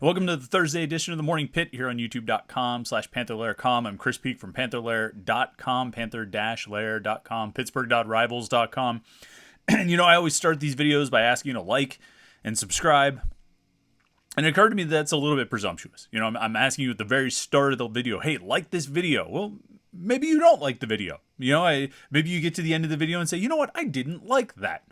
Welcome to the Thursday edition of the Morning Pitt here on youtube.com/Panther-Lair.com. I'm Chris Peak from Panther-Lair.com, Panther-Lair.com, Pittsburgh.rivals.com. And I always start these videos by asking you to like and subscribe. And it occurred to me that's a little bit presumptuous. I'm asking you at the very start of the video, hey, like this video. Well, maybe you don't like the video. Maybe you get to the end of the video and say, you know what, I didn't like that.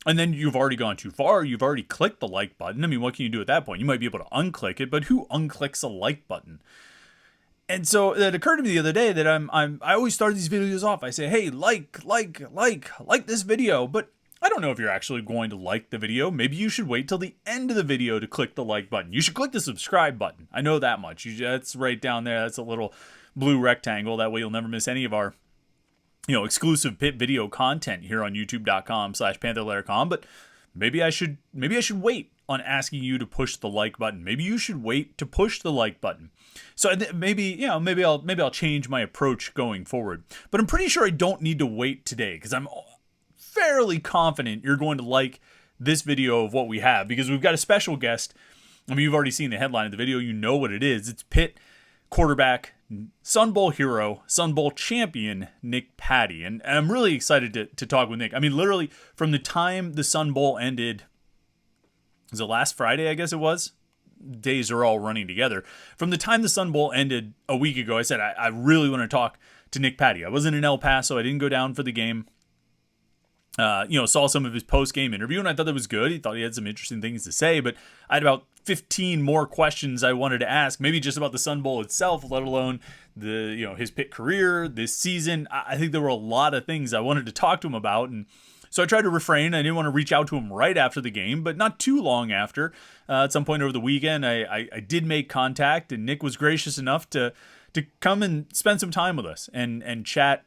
And then you've already gone too far. You've already clicked the like button. I mean, what can you do at that point? You might be able to unclick it, but who unclicks a like button? And so it occurred to me the other day that I always start these videos off. I say, hey, like this video, but I don't know if you're actually going to like the video. Maybe you should wait till the end of the video to click the like button. You should click the subscribe button. I know that much. That's right down there. That's a little blue rectangle. That way you'll never miss any of our exclusive Pitt video content here on youtube.com/Panther-Lair.com. But maybe I should wait on asking you to push the like button. Maybe you should wait to push the like button. So maybe I'll change my approach going forward. But I'm pretty sure I don't need to wait today because I'm fairly confident you're going to like this video of what we have because we've got a special guest. I mean, you've already seen the headline of the video. You know what it is. It's Pitt quarterback, Sun Bowl hero, Sun Bowl champion, Nick Patti. And I'm really excited to talk with Nick. I mean, literally from the time the Sun Bowl ended, was it last Friday, I guess it was? Days are all running together. From the time the Sun Bowl ended a week ago, I said, I really want to talk to Nick Patti. I wasn't in El Paso. I didn't go down for the game. Saw some of his post-game interview, and I thought that was good. He thought he had some interesting things to say, but I had about 15 more questions I wanted to ask, maybe just about the Sun Bowl itself, let alone his Pitt career, this season. I think there were a lot of things I wanted to talk to him about, and so I tried to refrain. I didn't want to reach out to him right after the game, but not too long after. At some point over the weekend, I did make contact, and Nick was gracious enough to come and spend some time with us and chat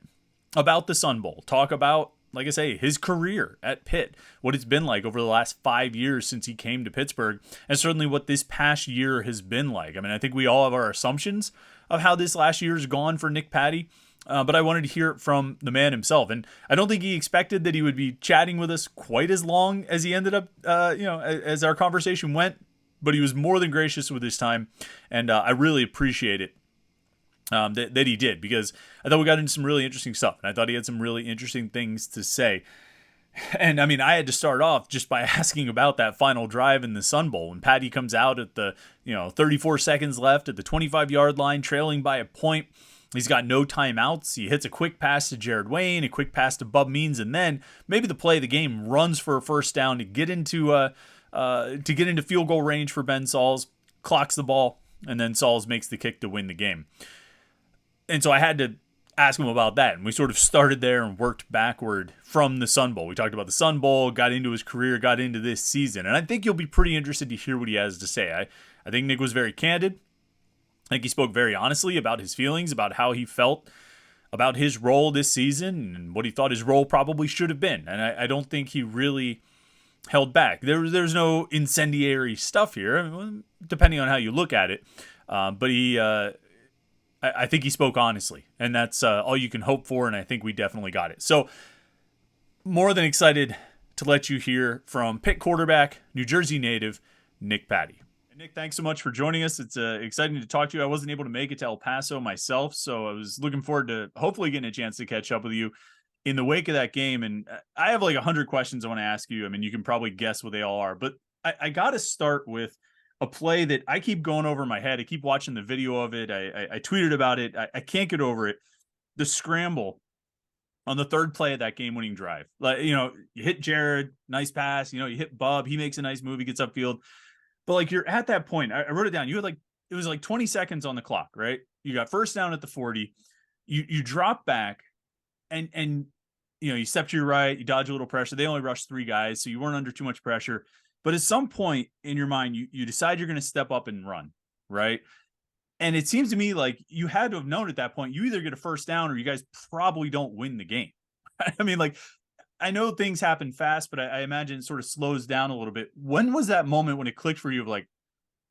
about the Sun Bowl, talk about, like I say, his career at Pitt, what it's been like over the last 5 years since he came to Pittsburgh, and certainly what this past year has been like. I mean, I think we all have our assumptions of how this last year's gone for Nick Patti, but I wanted to hear it from the man himself. And I don't think he expected that he would be chatting with us quite as long as he ended up, as our conversation went, but he was more than gracious with his time, and I really appreciate it. That he did, because I thought we got into some really interesting stuff, and I thought he had some really interesting things to say. And I mean, I had to start off just by asking about that final drive in the Sun Bowl when Patti comes out at the 34 seconds left at the 25-yard line, trailing by a point. He's got no timeouts. He hits a quick pass to Jared Wayne, a quick pass to Bub Means, and then maybe the play of the game, runs for a first down to get into field goal range for Ben Sauls, clocks the ball, and then Sauls makes the kick to win the game. And so I had to ask him about that. And we sort of started there and worked backward from the Sun Bowl. We talked about the Sun Bowl, got into his career, got into this season. And I think you'll be pretty interested to hear what he has to say. I think Nick was very candid. I think he spoke very honestly about his feelings, about how he felt about his role this season and what he thought his role probably should have been. And I don't think he really held back. There's no incendiary stuff here, depending on how you look at it. But I think he spoke honestly, and that's all you can hope for, and I think we definitely got it. So, more than excited to let you hear from Pitt quarterback, New Jersey native, Nick Patti. And Nick, thanks so much for joining us. It's exciting to talk to you. I wasn't able to make it to El Paso myself, so I was looking forward to hopefully getting a chance to catch up with you in the wake of that game. And I have like 100 questions I want to ask you. I mean, you can probably guess what they all are, but I got to start with a play that I keep going over in my head. I keep watching the video of it. I tweeted about it. I can't get over it. The scramble on the third play of that game-winning drive. Like, you hit Jared, nice pass. You hit Bub. He makes a nice move. He gets upfield. But like, you're at that point. I wrote it down. You had it was like 20 seconds on the clock, right? You got first down at the 40. You drop back, and you step to your right. You dodge a little pressure. They only rushed 3 guys, so you weren't under too much pressure. But at some point in your mind, you decide you're going to step up and run, right? And it seems to me like you had to have known at that point, you either get a first down or you guys probably don't win the game. I mean, like, I know things happen fast, but I imagine it sort of slows down a little bit. When was that moment when it clicked for you of like,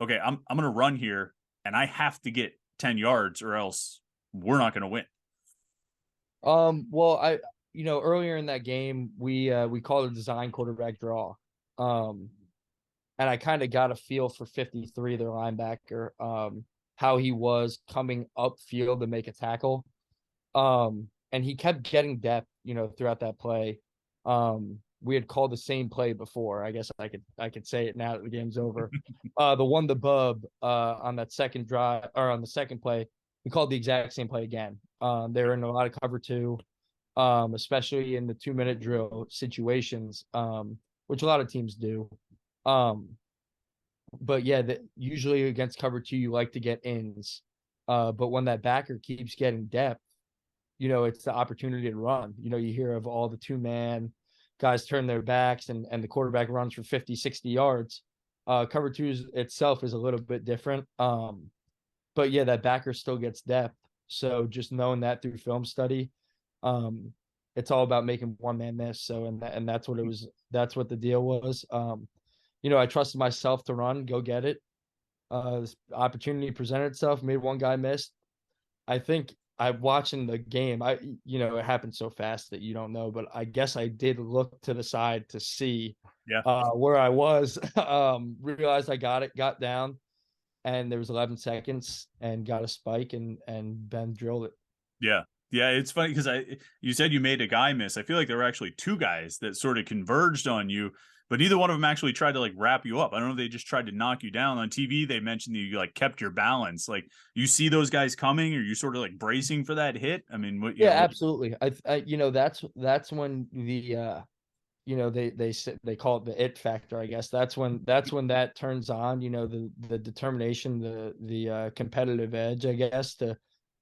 okay, I'm going to run here and I have to get 10 yards or else we're not going to win? Well, earlier in that game, we called a design quarterback draw. and I kind of got a feel for 53, their linebacker, how he was coming upfield to make a tackle. And he kept getting depth, throughout that play. We had called the same play before. I guess I could say it now that the game's over. The bub on that second drive, or on the second play, we called the exact same play again. They were in a lot of cover two, especially in the 2-minute drill situations, which a lot of teams do. Um, but yeah, usually against cover two, you like to get ins. But when that backer keeps getting depth, it's the opportunity to run. You hear of all the two-man guys turn their backs, and the quarterback runs for 50, 60 yards. Cover two itself is a little bit different. But yeah, that backer still gets depth. So just knowing that through film study, um, it's all about making one man miss. So, and that's what it was. That's what the deal was. I trusted myself to run, go get it. This opportunity presented itself, made one guy miss. I think I watching the game. It happened so fast that you don't know, but I guess I did look to the side to see Yeah. where I was. Realized I got down, and there was 11 seconds, and got a spike, and Ben drilled it. Yeah. Yeah, it's funny because you said you made a guy miss. I feel like there were actually two guys that sort of converged on you, but neither one of them actually tried to like wrap you up. I don't know if they just tried to knock you down. On TV, they mentioned that you like kept your balance. Like you see those guys coming, or you sort of like bracing for that hit. I mean, Yeah, absolutely. That's when they call it the it factor. I guess that's when that turns on. The determination, the competitive edge. I guess to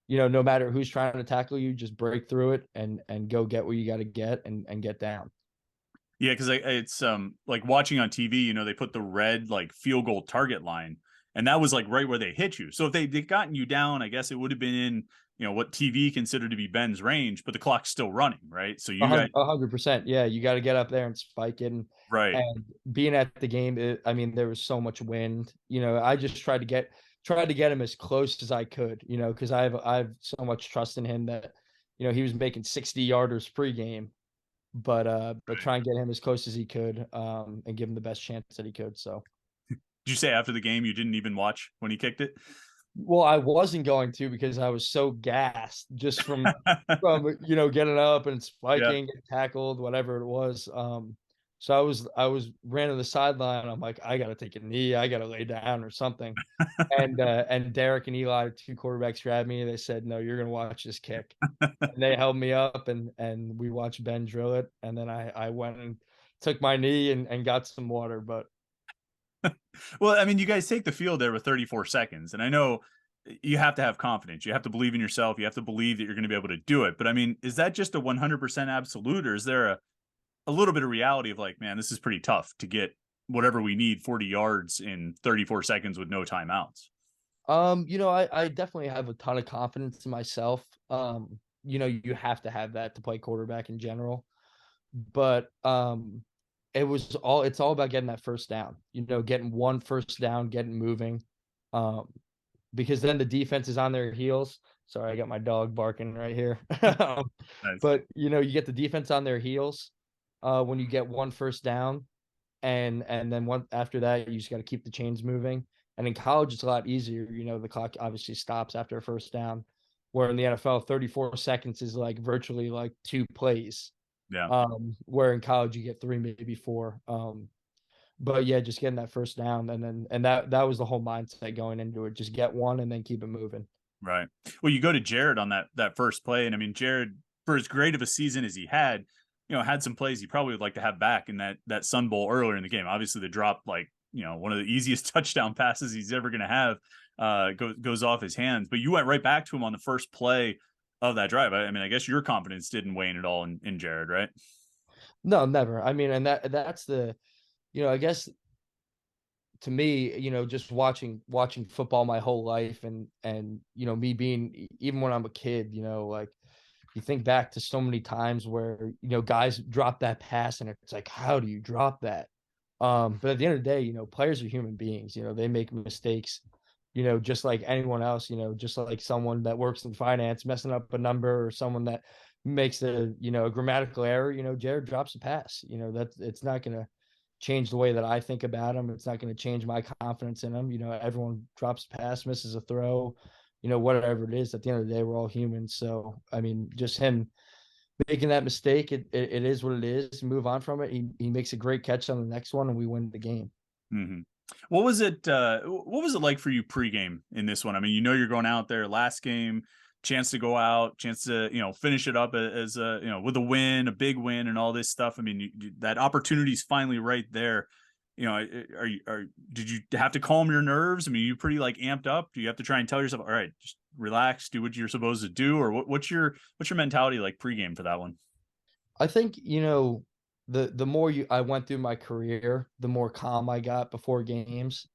no matter who's trying to tackle you, just break through it and go get what you got to get and get down. Yeah, because it's like watching on TV, they put the red like field goal target line, and that was like right where they hit you. So if they'd gotten you down, I guess it would have been in what TV considered to be Ben's range, but the clock's still running, right? So A you got hundred, 100%. Yeah, you got to get up there and spike it, right, and being at the game. I mean, there was so much wind. I just tried to get him as close as I could. Because I have so much trust in him that he was making 60 yarders pregame, but right. try and get him as close as he could, and give him the best chance that he could. So. Did you say after the game you didn't even watch when he kicked it? Well, I wasn't going to because I was so gassed just from getting up and Yeah. spiking, getting tackled, whatever it was. So I was ran to the sideline. I'm like, I gotta take a knee, I gotta lay down or something. And Derek and Eli, two quarterbacks, grabbed me. They said, "No, you're gonna watch this kick." And they held me up, and we watched Ben drill it. And then I went and took my knee and got some water. But Well, I mean, you guys take the field there with 34 seconds, and I know you have to have confidence. You have to believe in yourself. You have to believe that you're going to be able to do it. But I mean, is that just a 100% absolute, or is there a little bit of reality of like, man, this is pretty tough to get whatever we need 40 yards in 34 seconds with no timeouts? I definitely have a ton of confidence in myself. You have to have that to play quarterback in general. But it's all about getting that first down, getting one first down, getting moving. Um, because then the defense is on their heels. Sorry, I got my dog barking right here. Nice. But you get the defense on their heels when you get one first down, and then one after that, you just got to keep the chains moving. And in college, it's a lot easier. The clock obviously stops after a first down, where in the NFL, 34 seconds is like virtually like two plays. Yeah. Where in college you get three, maybe four. But yeah, just getting that first down, and that was the whole mindset going into it. Just get one and then keep it moving. Right. Well, you go to Jared on that first play, and I mean, Jared, for as great of a season as he had, had some plays he probably would like to have back in that Sun Bowl earlier in the game. Obviously, the drop, like one of the easiest touchdown passes he's ever going to have, goes off his hands. But you went right back to him on the first play of that drive. I mean, I guess your confidence didn't wane at all in Jared, right? No, never. I mean, and that's I guess to me, just watching football my whole life, and me being, even when I'm a kid, like you think back to so many times where guys drop that pass, and it's like, how do you drop that? But at the end of the day, players are human beings. They make mistakes, just like anyone else. Just like someone that works in finance messing up a number, or someone that makes a grammatical error. Jared drops a pass. That it's not gonna change the way that I think about him. It's not going to change my confidence in him. Everyone drops a pass, misses a throw, whatever it is. At the end of the day, we're all humans. So, I mean, just him making that mistake, it is what it is. Move on from it. He makes a great catch on the next one, and we win the game. Mm-hmm. What was it? What was it like for you pregame in this one? I mean, you're going out there last game, chance to go out, chance to finish it up as a with a win, a big win, and all this stuff. I mean, that opportunity's finally right there. Did you have to calm your nerves? I mean, you pretty like amped up. Do you have to try and tell yourself, all right, just relax, do what you're supposed to do, or what's your mentality like pregame for that one? I think, the more I went through my career, the more calm I got before games.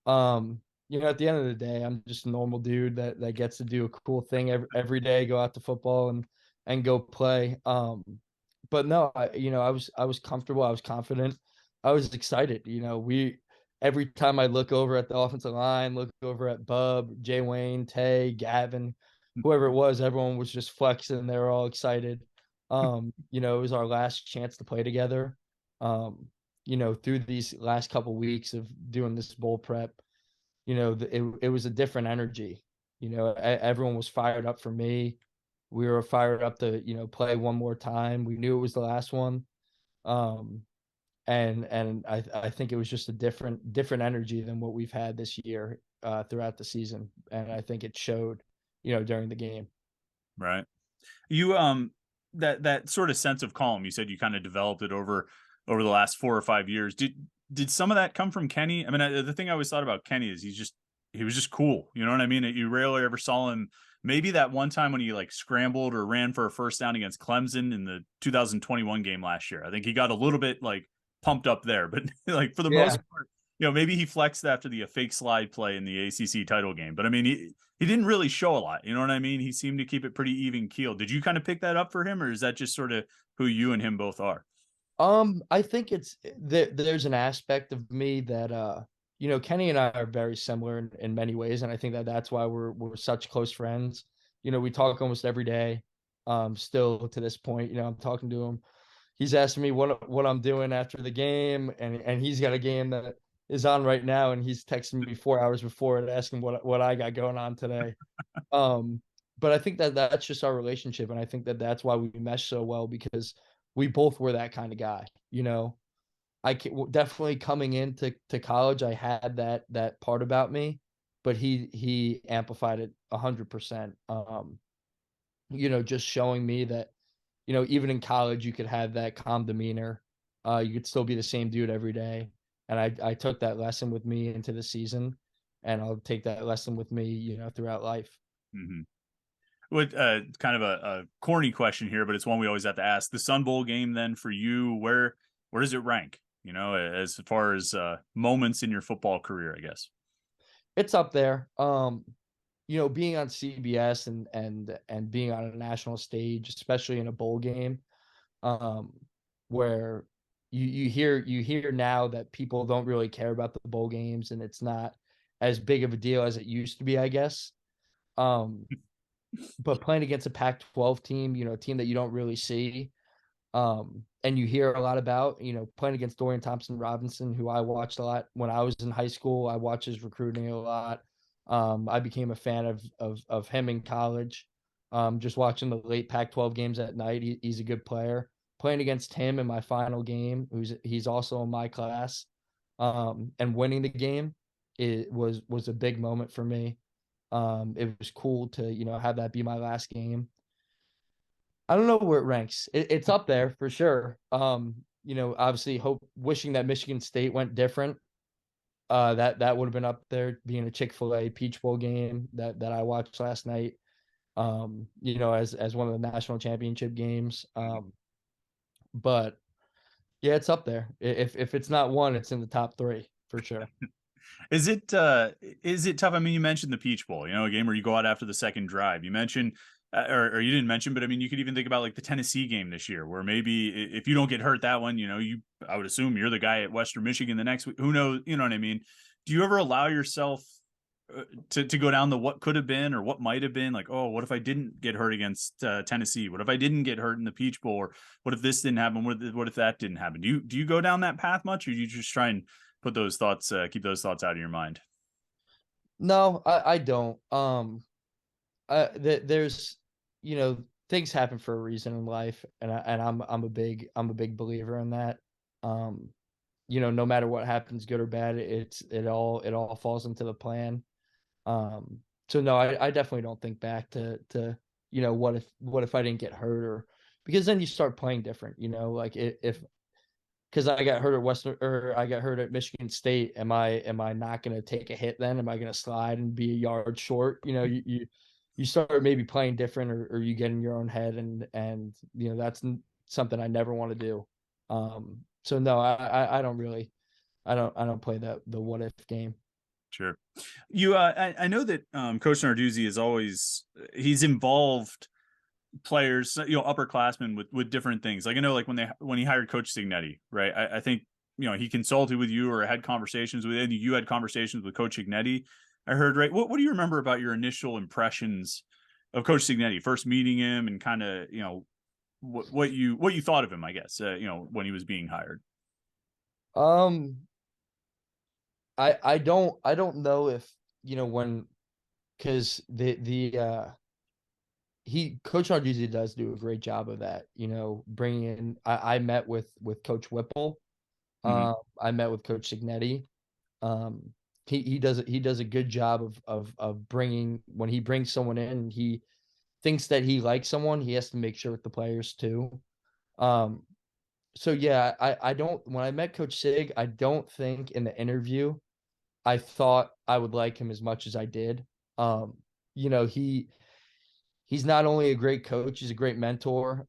At the end of the day, I'm just a normal dude that gets to do a cool thing every day, go out to football and go play. But no, I was comfortable, I was confident, I was excited. We every time I look over at the offensive line, look over at Bub, Jay Wayne, Tay, Gavin, whoever it was, everyone was just flexing. They were all excited. It was our last chance to play together. Through these last couple weeks of doing this bowl prep, it was a different energy. Everyone was fired up for me. We were fired up to, play one more time. We knew it was the last one. Um, and I think it was just a different energy than what we've had this year throughout the season. And I think it showed, during the game. Right. You that sort of sense of calm, you said you kind of developed it over the last 4 or 5 years. Did some of that come from Kenny? I mean, the thing I always thought about Kenny is he was just cool. You know what I mean? You rarely ever saw him. Maybe that one time when he like scrambled or ran for a first down against Clemson in the 2021 game last year. I think he got a little bit like pumped up there, but like for the most Yeah. part, maybe he flexed after the fake slide play in the ACC title game. But I mean, he didn't really show a lot. You know what I mean? He seemed to keep it pretty even keel. Did you kind of pick that up for him, or is that just sort of who you and him both are? I think there's an aspect of me that Kenny and I are very similar in many ways, and I think that that's why we're such close friends. We talk almost every day. Still to this point, I'm talking to him. He's asking me what I'm doing after the game, and he's got a game that is on right now, and he's texting me 4 hours before and asking what I got going on today. Um, but I think that that's just our relationship, and I think that that's why we mesh so well because we both were that kind of guy. Definitely coming into college, I had that part about me, but he amplified it 100%. Just showing me that even in college you could have that calm demeanor. You could still be the same dude every day, and I took that lesson with me into the season, and I'll take that lesson with me, throughout life. Mm-hmm. What kind of a corny question here, but it's one we always have to ask. The Sun Bowl game, then for you, where does it rank? As far as moments in your football career, I guess. It's up there. Being on CBS and being on a national stage, especially in a bowl game, um, where you hear now that people don't really care about the bowl games and it's not as big of a deal as it used to be, I guess. Um, but playing against a Pac-12 team, a team that you don't really see, and you hear a lot about, playing against Dorian Thompson-Robinson, who I watched a lot when I was in high school. I watched his recruiting a lot. I became a fan of him in college. Just watching the late Pac-12 games at night. He's a good player. Playing against him in my final game, he's also in my class, and winning the game, it was a big moment for me. It was cool to have that be my last game. I don't know where it ranks. It's up there for sure. Obviously wishing that Michigan State went different. That would have been up there, being a Chick-fil-A Peach Bowl game that I watched last night. As one of the national championship games. But yeah, it's up there. If it's not one, it's in the top three for sure. Is it tough? I mean, you mentioned the Peach Bowl, a game where you go out after the second drive. You mentioned, or you didn't mention, but I mean, you could even think about like the Tennessee game this year, where maybe if you don't get hurt that one, I would assume you're the guy at Western Michigan the next week. Who knows? You know what I mean? Do you ever allow yourself, to go down the what could have been or what might have been, like, oh, what if I didn't get hurt against Tennessee? What if I didn't get hurt in the Peach Bowl? Or what if this didn't happen? What if that didn't happen? Do you go down that path much, or do you just try and put those thoughts, keep those thoughts out of your mind? No, I don't. There's, things happen for a reason in life, and I'm a big believer in that. Um, no matter what happens, good or bad, it all falls into the plan. So no, I definitely don't think back to what if I didn't get hurt, or because then you start playing different, like if because I got hurt at Western, or I got hurt at Michigan State. Am I not going to take a hit then? Am I going to slide and be a yard short? You start maybe playing different, or you get in your own head, and that's something I never want to do. So no, I don't really, I don't play the what if game. Sure. I know that Coach Narduzzi is always he's involved players, upperclassmen with different things. Like I know, like when he hired Coach Signetti, right? I think he consulted with you or had conversations with you. You had conversations with Coach Signetti. I heard, right. What do you remember about your initial impressions of Coach Signetti, first meeting him, and kind of what you thought of him? I guess when he was being hired. Um, I don't know if when, because he Coach Narduzzi does do a great job of that. Bringing in. I met with Coach Whipple. Hmm. I met with Coach Signetti. Um, he does a good job of bringing, when he brings someone in, he thinks that he likes someone, he has to make sure with the players too. Um, so yeah, I don't when I met Coach Sig, I don't think in the interview I thought I would like him as much as I did. Um, he's not only a great coach, he's a great mentor.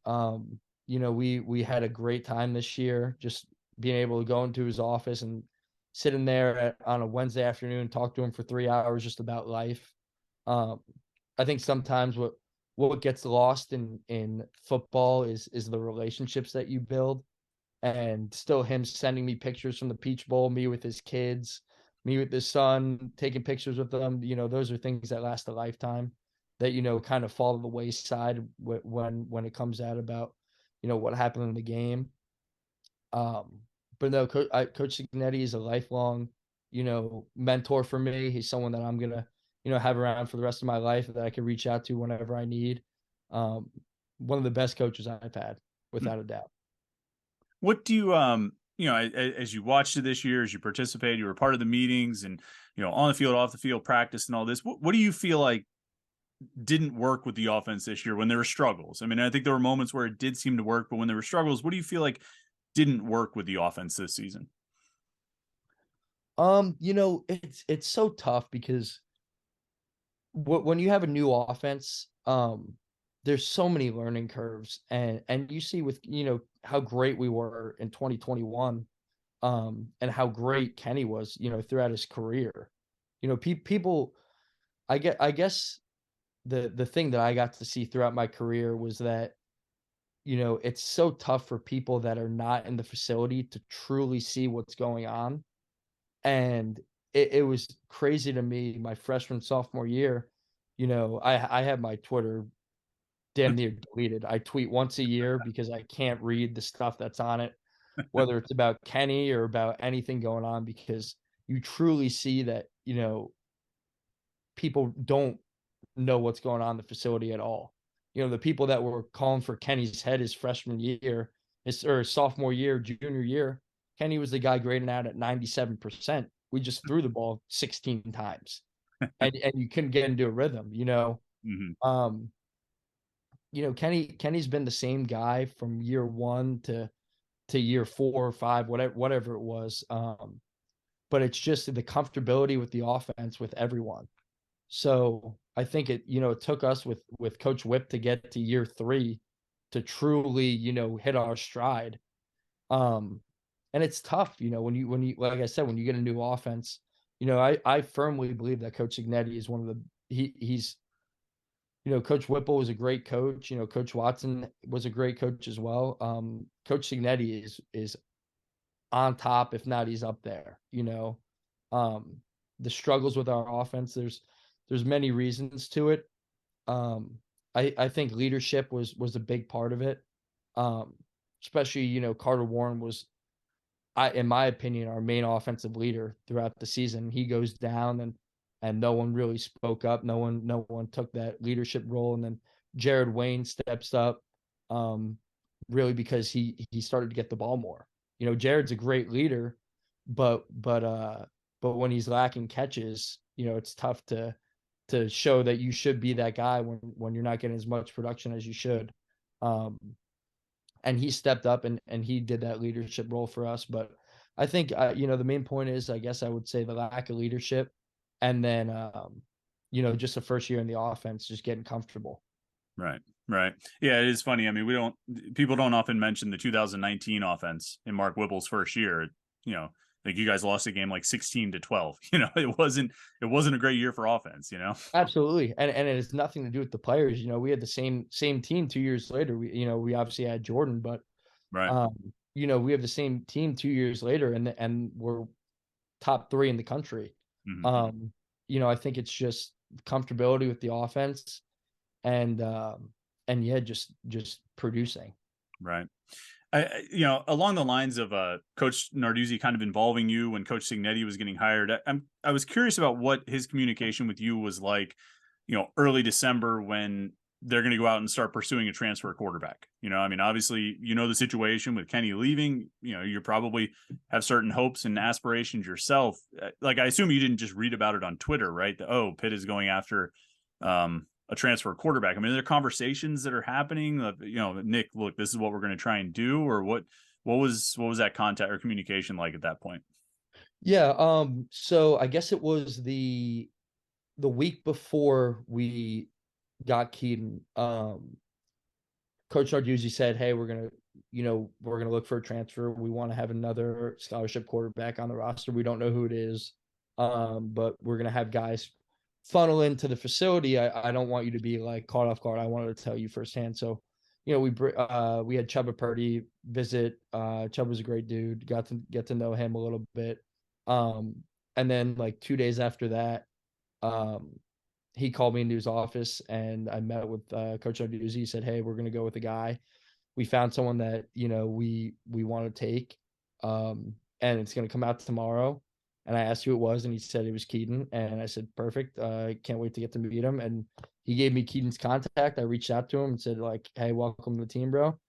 We had a great time this year, just being able to go into his office and sit in there on a Wednesday afternoon, talk to him for 3 hours just about life. Um, I think sometimes what gets lost in football is the relationships that you build, and still him sending me pictures from the Peach Bowl, me with his kids, me with his son, taking pictures with them. Those are things that last a lifetime, that kind of fall to the wayside when it comes out about what happened in the game. Um, but no, Coach Signetti is a lifelong mentor for me. He's someone that I'm gonna have around for the rest of my life, that I can reach out to whenever I need. Um, One of the best coaches I've had, without a doubt. What do you as you watched it this year, as you participated, you were part of the meetings, and on the field, off the field, practice, and all this. What do you feel like didn't work with the offense this year when there were struggles? I mean, I think there were moments where it did seem to work, but when there were struggles, what do you feel like didn't work with the offense this season? It's so tough because when you have a new offense, there's so many learning curves, and you see with how great we were in 2021, and how great Kenny was, throughout his career. People, I guess the thing that I got to see throughout my career was that it's so tough for people that are not in the facility to truly see what's going on. And it was crazy to me my freshman sophomore year. I have my Twitter damn near deleted. I tweet once a year because I can't read the stuff that's on it, whether it's about Kenny or about anything going on, because you truly see that people don't know what's going on in the facility at all. The people that were calling for Kenny's head his freshman year, or sophomore year, junior year, Kenny was the guy grading out at 97%. We just threw the ball 16 times, and you couldn't get into a rhythm. Hmm. Um, Kenny's been the same guy from year one to year 4 or 5, whatever it was. But it's just the comfortability with the offense with everyone. So I think it took us with Coach Whip to get to year 3 to truly, hit our stride. Um, and it's tough, when you like I said, when you get a new offense, I firmly believe that Coach Signetti is one of the he's Coach Whipple was a great coach. Coach Watson was a great coach as well. Coach Signetti is on top, if not he's up there. Um, the struggles with our offense, there's many reasons to it. I think leadership was a big part of it. Um, Especially, Carter Warren was, in my opinion, our main offensive leader throughout the season. He goes down, and no one really spoke up. No one took that leadership role. And then Jared Wayne steps up, um, really because he started to get the ball more. Jared's a great leader, but when he's lacking catches, it's tough to show that you should be that guy when you're not getting as much production as you should. Um, and he stepped up and he did that leadership role for us. But I think the main point is, I guess I would say, the lack of leadership, and then just the first year in the offense, just getting comfortable. Right. Right. Yeah, it is funny. I mean, people don't often mention the 2019 offense in Mark Whipple's first year. Like you guys lost a game like 16-12. It wasn't a great year for offense, Absolutely, and it has nothing to do with the players. We had the same team 2 years later. We obviously had Jordan, but Right. we have the same team 2 years later, and we're top three in the country. Mm-hmm. I think it's just comfortability with the offense, and yeah, just producing. Right. Along the lines of Coach Narduzzi kind of involving you when Coach Signetti was getting hired, I was curious about what his communication with you was like, early December when they're going to go out and start pursuing a transfer quarterback. I mean, obviously, the situation with Kenny leaving. You probably have certain hopes and aspirations yourself. Like, I assume you didn't just read about it on Twitter, right? Pitt is going after a transfer quarterback. I mean, are there conversations that are happening? Nick, look, this is what we're going to try and do, or what was that contact or communication like at that point? Yeah. So I guess it was the week before we got Keaton. Coach Narduzzi said, "Hey, we're gonna look for a transfer. We want to have another scholarship quarterback on the roster. We don't know who it is, but we're gonna have guys funnel into the facility. I don't want you to be like caught off guard. I wanted to tell you firsthand." So, we had Chuba Purdy visit. Chubb was a great dude. Got to get to know him a little bit. And then like 2 days after that, um, he called me into his office and I met with Coach Narduzzi. He said, "Hey, we're going to go with a guy. We found someone that we want to take, and it's going to come out tomorrow." And I asked who it was, and he said it was Keaton. And I said, "Perfect. Can't wait to get to meet him." And he gave me Keaton's contact. I reached out to him and said, like, "Hey, welcome to the team, bro."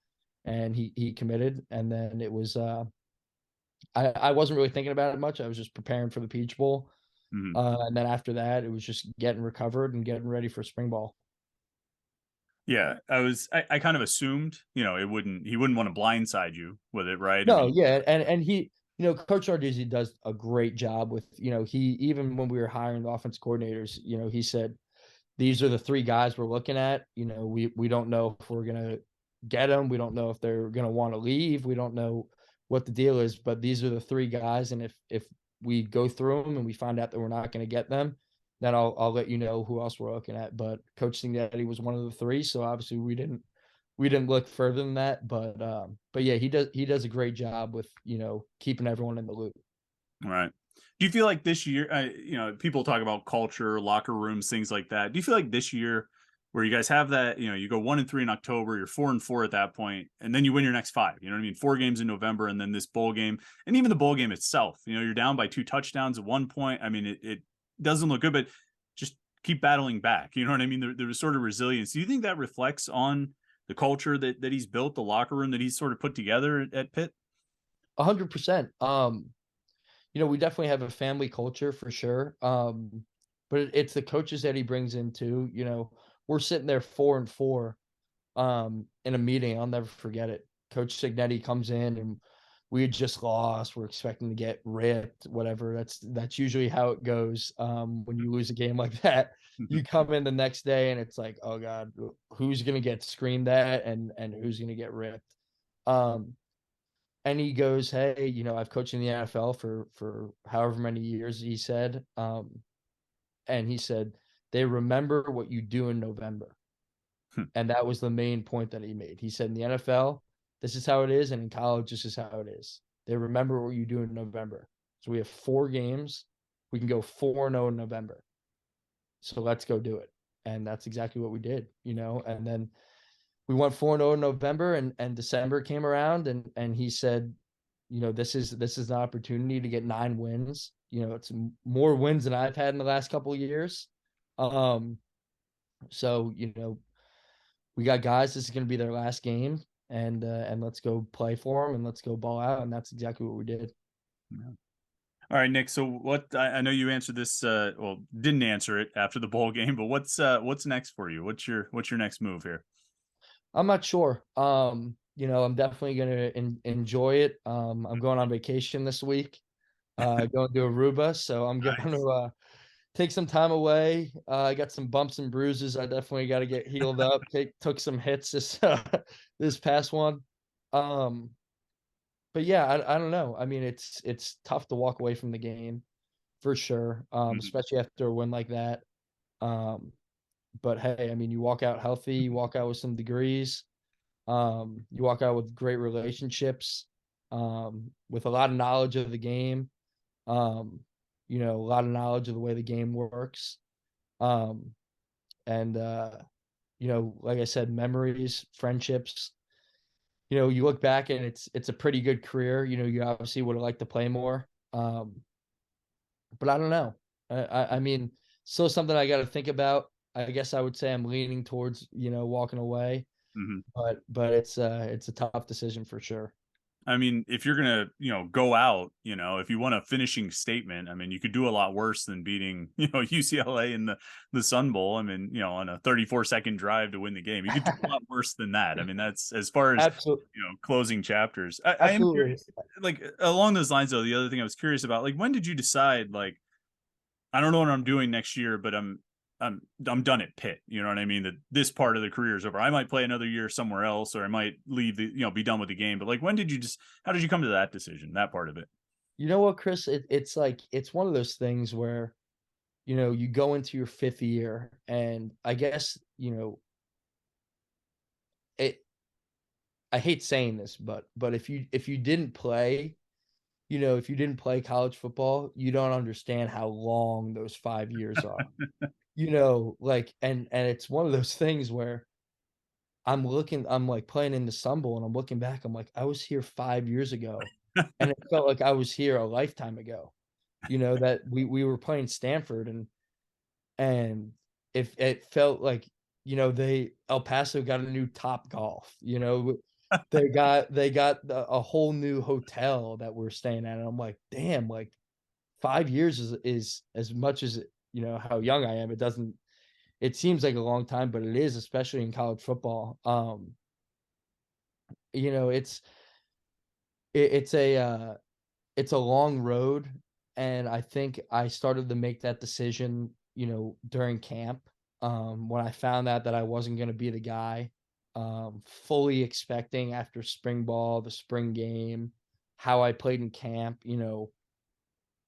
And he committed. And then it was I wasn't really thinking about it much. I was just preparing for the Peach Bowl. Mm-hmm. And then after that, it was just getting recovered and getting ready for spring ball. Yeah, I kind of assumed, he wouldn't want to blindside you with it, right? I No, mean, yeah, and he, Coach Narduzzi does a great job with, he, even when we were hiring the offense coordinators, he said, "These are the three guys we're looking at. We don't know if we're gonna get them. We don't know if they're gonna want to leave. We don't know what the deal is, but these are the three guys. And if we go through them and we find out that we're not gonna get them, then I'll let you know who else we're looking at." But Coach Signetti was one of the three, so obviously we didn't look further than that. But yeah, he does a great job with keeping everyone in the loop. right. Do you feel like this year, people talk about culture, locker rooms, things like that. Do you feel like this year, where you guys have that, you go 1-3 in October, you're 4-4 at that point, and then you win your next 5. You know what I mean? 4 games in November, and then this bowl game, and even the bowl game itself. You're down by 2 touchdowns at one point. I mean, it doesn't look good, but just keep battling back. You know what I mean? There was sort of resilience. Do you think that reflects on the culture that he's built, the locker room that he's sort of put together at Pitt? 100%. We definitely have a family culture for sure. But it's the coaches that he brings in too. We're sitting there 4-4 in a meeting. I'll never forget it. Coach Signetti comes in and we had just lost. We're expecting to get ripped, whatever. That's usually how it goes. When you lose a game like that, you come in the next day and it's like, oh God, who's gonna get screamed at and who's gonna get ripped? Um, and he goes, "Hey, I've coached in the NFL for however many years," he said. And he said, "They remember what you do in November." And that was the main point that he made. He said, "In the NFL, this is how it is, and in college, this is how it is. They remember what you do in November." So we have 4 games. we can go 4-0 in November. So let's go do it. And that's exactly what we did, and then we went 4-0 in November, and December came around, and he said, this is an opportunity to get 9 wins. It's more wins than I've had in the last couple of years. So, we got guys, this is going to be their last game, and let's go play for them and let's go ball out. And that's exactly what we did. Yeah. All right, Nick. So what? I know you answered this. Well, didn't answer it after the bowl game, but what's next for you? What's your next move here? I'm not sure. I'm definitely going to enjoy it. I'm going on vacation this week, going to Aruba. So I'm going Nice. to, take some time away. I got some bumps and bruises. I definitely got to get healed up. Took some hits this past one. Um, but yeah, I don't know. I mean, it's tough to walk away from the game for sure, Mhm. especially after a win like that. Um, but hey, I mean, you walk out healthy, you walk out with some degrees, you walk out with great relationships, with a lot of knowledge of the game, um, a lot of knowledge of the way the game works. Um, and like I said, memories, friendships. You look back and it's a pretty good career. You obviously would have liked to play more. But I don't know. I mean, still something I got to think about. I guess I would say I'm leaning towards, walking away, Mhm. but it's a tough decision for sure. I mean, if you're gonna, go out, if you want a finishing statement, I mean, you could do a lot worse than beating, UCLA in the Sun Bowl. I mean, on a 34-second drive to win the game, you could do a lot worse than that. I mean, that's as far as Absolutely, closing chapters. I am absolutely. curious, like along those lines, though. The other thing I was curious about, like, when did you decide, like, I don't know what I'm doing next year, but I'm done at Pitt. You know what I mean? That this part of the career is over. I might play another year somewhere else, or I might leave the be done with the game. But like, when did you just? How did you come to that decision? That part of it. You know what, Chris? It's like it's one of those things where you go into your fifth year, and I guess it. I hate saying this, but if you didn't play, if you didn't play college football, you don't understand how long those 5 years are. Like, and it's one of those things where I'm like playing in the Sun Bowl, and I'm looking back, I'm like, I was here 5 years ago, and it felt like I was here a lifetime ago. That we were playing Stanford, and if it felt like they El Paso got a new Top Golf. They got a whole new hotel that we're staying at, and I'm like, damn, like 5 years is as much as how young I am. It seems like a long time, but it is, especially in college football. You know, it's a long road, and I think I started to make that decision, during camp. When I found out that I wasn't going to be the guy, fully expecting after spring ball, the spring game, how I played in camp,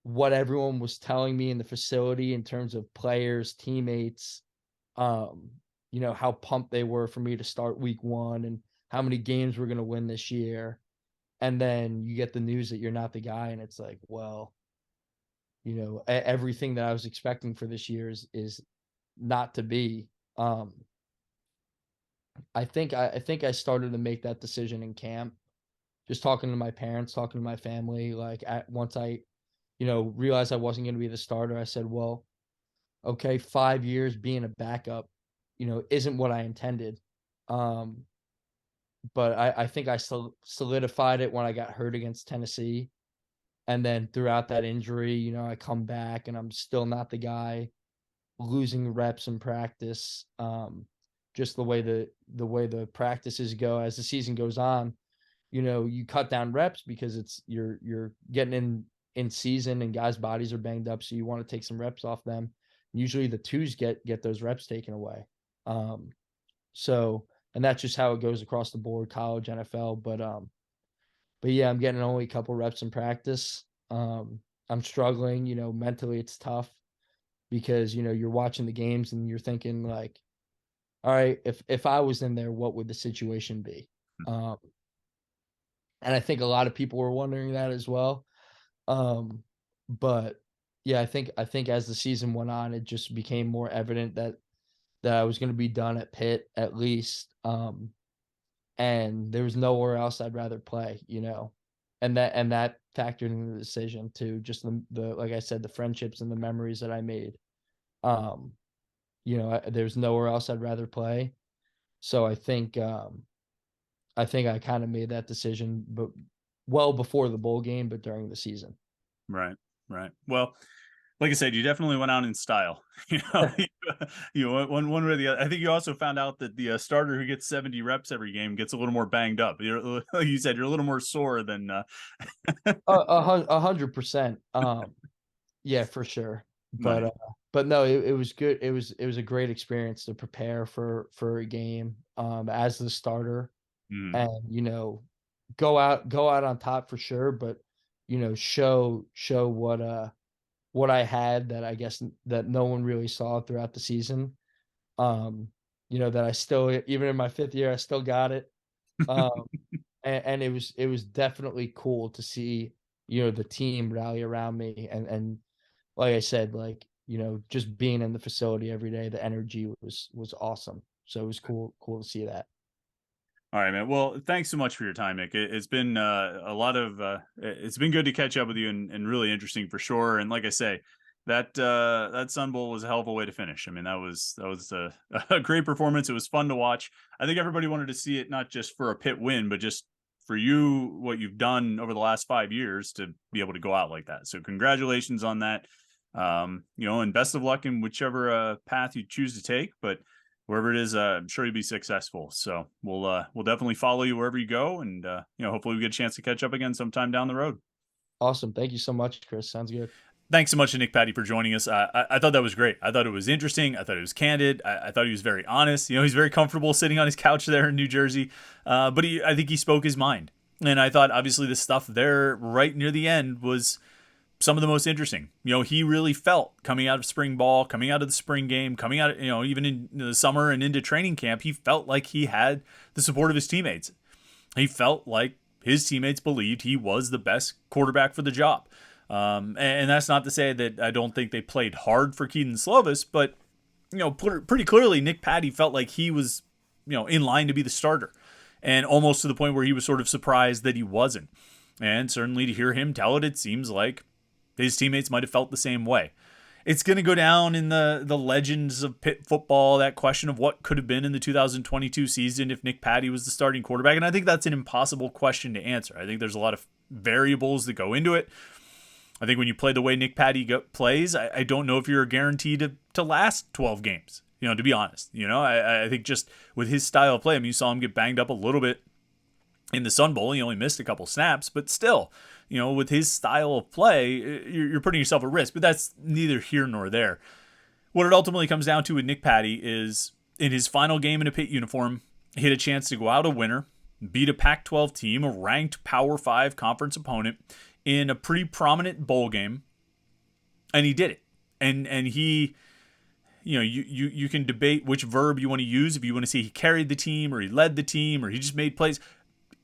what everyone was telling me in the facility in terms of players, teammates, um, how pumped they were for me to start week 1 and how many games we're going to win this year. And then you get the news that you're not the guy, and it's like, well, everything that I was expecting for this year is not to be. Um, I think I started to make that decision in camp, just talking to my parents, talking to my family. Like once I, realized I wasn't going to be the starter, I said, well, okay, 5 years being a backup, isn't what I intended. Um, but I think I solidified it when I got hurt against Tennessee. And then throughout that injury, I come back and I'm still not the guy, losing reps in practice. Just the way the practices go as the season goes on, you cut down reps because you're getting in season and guys' bodies are banged up, so you want to take some reps off them. Usually the twos get those reps taken away. Um, so and that's just how it goes across the board, college, NFL. But yeah, I'm getting only a couple reps in practice. I'm struggling, mentally it's tough because, you're watching the games and you're thinking like, all right, if I was in there, what would the situation be? Um, and I think a lot of people were wondering that as well. Um, but Yeah, I think as the season went on, it just became more evident that I was going to be done at Pitt at least. And there was nowhere else I'd rather play, and that factored into the decision to just the like I said, the friendships and the memories that I made. Um, there's nowhere else I'd rather play. So I think I kind of made that decision, but well before the bowl game, but during the season. Right, right. Well, like I said, you definitely went out in style. You know, one way or the other. I think you also found out that the starter who gets 70 reps every game gets a little more banged up. Like you said, you're a little more sore than. A 100%. Yeah, for sure. But Nice. uh, but no, it was good. It was a great experience to prepare for a game as the starter, Mm. and go out on top for sure. But show what I had that I guess that no one really saw throughout the season. Um, that I still, even in my fifth year, I still got it. Um, and it was definitely cool to see the team rally around me, and like I said, like just being in the facility every day, the energy was awesome. So it was cool to see that. All right, man. Well, thanks so much for your time, Nick. It's been a lot of. It's been good to catch up with you, and really interesting for sure. And like I say, that Sun Bowl was a hell of a way to finish. I mean, that was a great performance. It was fun to watch. I think everybody wanted to see it, not just for a Pitt win, but just for you, what you've done over the last 5 years to be able to go out like that. So congratulations on that. And best of luck in whichever path you choose to take. But wherever it is, I'm sure you'll be successful. So we'll definitely follow you wherever you go, and hopefully we get a chance to catch up again sometime down the road. Awesome. Thank you so much, Chris. Sounds good. Thanks so much to Nick Patti for joining us. I thought that was great. I thought it was interesting. I thought it was candid. I thought he was very honest. He's very comfortable sitting on his couch there in New Jersey, but I think he spoke his mind. And I thought obviously the stuff there right near the end was some of the most interesting. He really felt coming out of spring ball, coming out of the spring game, coming out, even in the summer and into training camp, he felt like he had the support of his teammates. He felt like his teammates believed he was the best quarterback for the job. And that's not to say that I don't think they played hard for Keaton Slovis, but, pretty clearly Nick Patti felt like he was, in line to be the starter, and almost to the point where he was sort of surprised that he wasn't. And certainly to hear him tell it, it seems like his teammates might have felt the same way. It's going to go down in the legends of Pitt football, that question of what could have been in the 2022 season if Nick Patti was the starting quarterback. And I think that's an impossible question to answer. I think there's a lot of variables that go into it. I think when you play the way Nick Patti plays, I don't know if you're guaranteed to last 12 games, to be honest. I think just with his style of play, I mean, you saw him get banged up a little bit in the Sun Bowl. He only missed a couple snaps, but still, with his style of play, you're putting yourself at risk. But that's neither here nor there. What it ultimately comes down to with Nick Patti is in his final game in a Pitt uniform, he had a chance to go out a winner, beat a Pac-12 team, a ranked Power 5 conference opponent in a pretty prominent bowl game, and he did it. And he, you can debate which verb you want to use. If you want to say he carried the team or he led the team or he just made plays,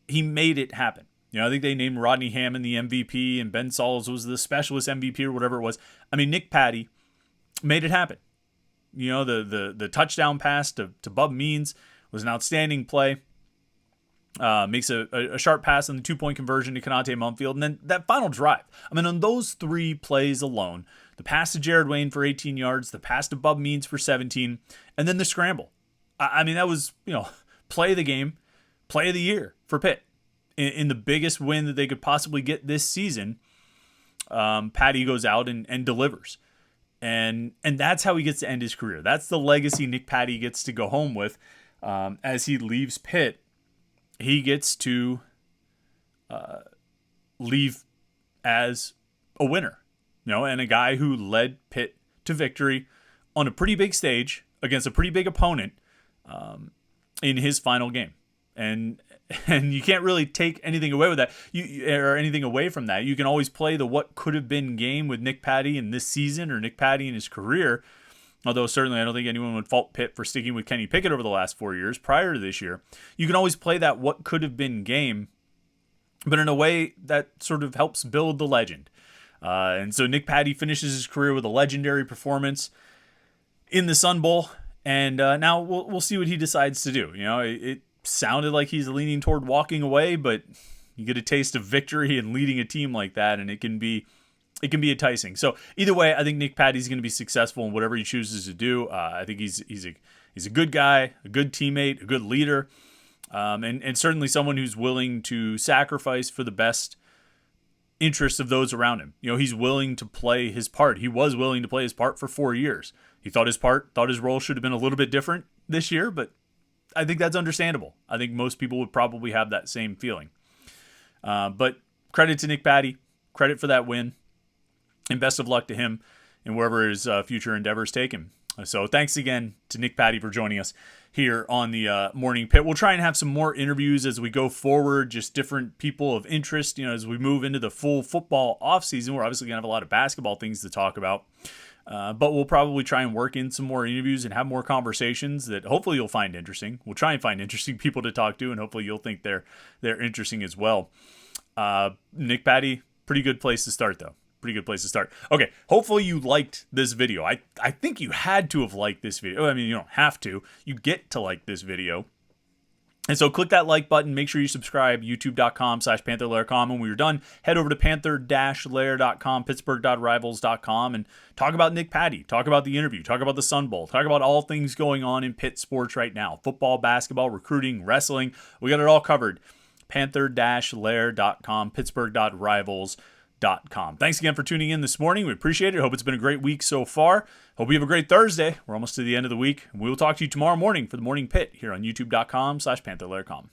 he made it happen. I think they named Rodney Hammond the MVP and Ben Sauls was the specialist MVP or whatever it was. I mean, Nick Patti made it happen. The touchdown pass to Bub Means was an outstanding play. Makes a sharp pass on the 2-point conversion to Konate Mumfield. And then that final drive. I mean, on those 3 plays alone, the pass to Jared Wayne for 18 yards, the pass to Bub Means for 17, and then the scramble. I mean, that was, play of the game, play of the year for Pitt. In the biggest win that they could possibly get this season, Patti goes out and delivers. And that's how he gets to end his career. That's the legacy Nick Patti gets to go home with as he leaves Pitt. He gets to leave as a winner, and a guy who led Pitt to victory on a pretty big stage against a pretty big opponent in his final game. And you can't really take anything away with that, or anything away from that. You can always play the what could have been game with Nick Patti in this season or Nick Patti in his career. Although certainly I don't think anyone would fault Pitt for sticking with Kenny Pickett over the last 4 years prior to this year. You can always play that what could have been game, but in a way that sort of helps build the legend. And so Nick Patti finishes his career with a legendary performance in the Sun Bowl. And now we'll see what he decides to do. It sounded like he's leaning toward walking away, but you get a taste of victory and leading a team like that, and it can be enticing. So either way, I think Nick Patti's going to be successful in whatever he chooses to do. I think he's a good guy, a good teammate, a good leader, and certainly someone who's willing to sacrifice for the best interests of those around him. He's willing to play his part. He was willing to play his part for 4 years. He thought his role should have been a little bit different this year, but I think that's understandable. I think most people would probably have that same feeling. But credit to Nick Patti, credit for that win, and best of luck to him in wherever his future endeavors take him. So thanks again to Nick Patti for joining us here on the Morning Pit. We'll try and have some more interviews as we go forward, just different people of interest. As we move into the full football offseason, we're obviously going to have a lot of basketball things to talk about. But we'll probably try and work in some more interviews and have more conversations that hopefully you'll find interesting. We'll try and find interesting people to talk to, and hopefully you'll think they're interesting as well. Nick Patti, pretty good place to start, though. Pretty good place to start. Okay, hopefully you liked this video. I think you had to have liked this video. I mean, you don't have to. You get to like this video. And so click that like button. Make sure you subscribe, youtube.com/Panther-Lair.com. And when you're done, head over to Panther-Lair.com, Pittsburgh.rivals.com, and talk about Nick Patti. Talk about the interview. Talk about the Sun Bowl. Talk about all things going on in Pitt sports right now. Football, basketball, recruiting, wrestling. We got it all covered. Panther-Lair.com, Pittsburgh.rivals.com. Thanks again for tuning in this morning. We appreciate it. Hope it's been a great week so far. Hope you have a great Thursday. We're almost to the end of the week. We will talk to you tomorrow morning for the Morning Pit here on youtube.com/Panther-Lair.com.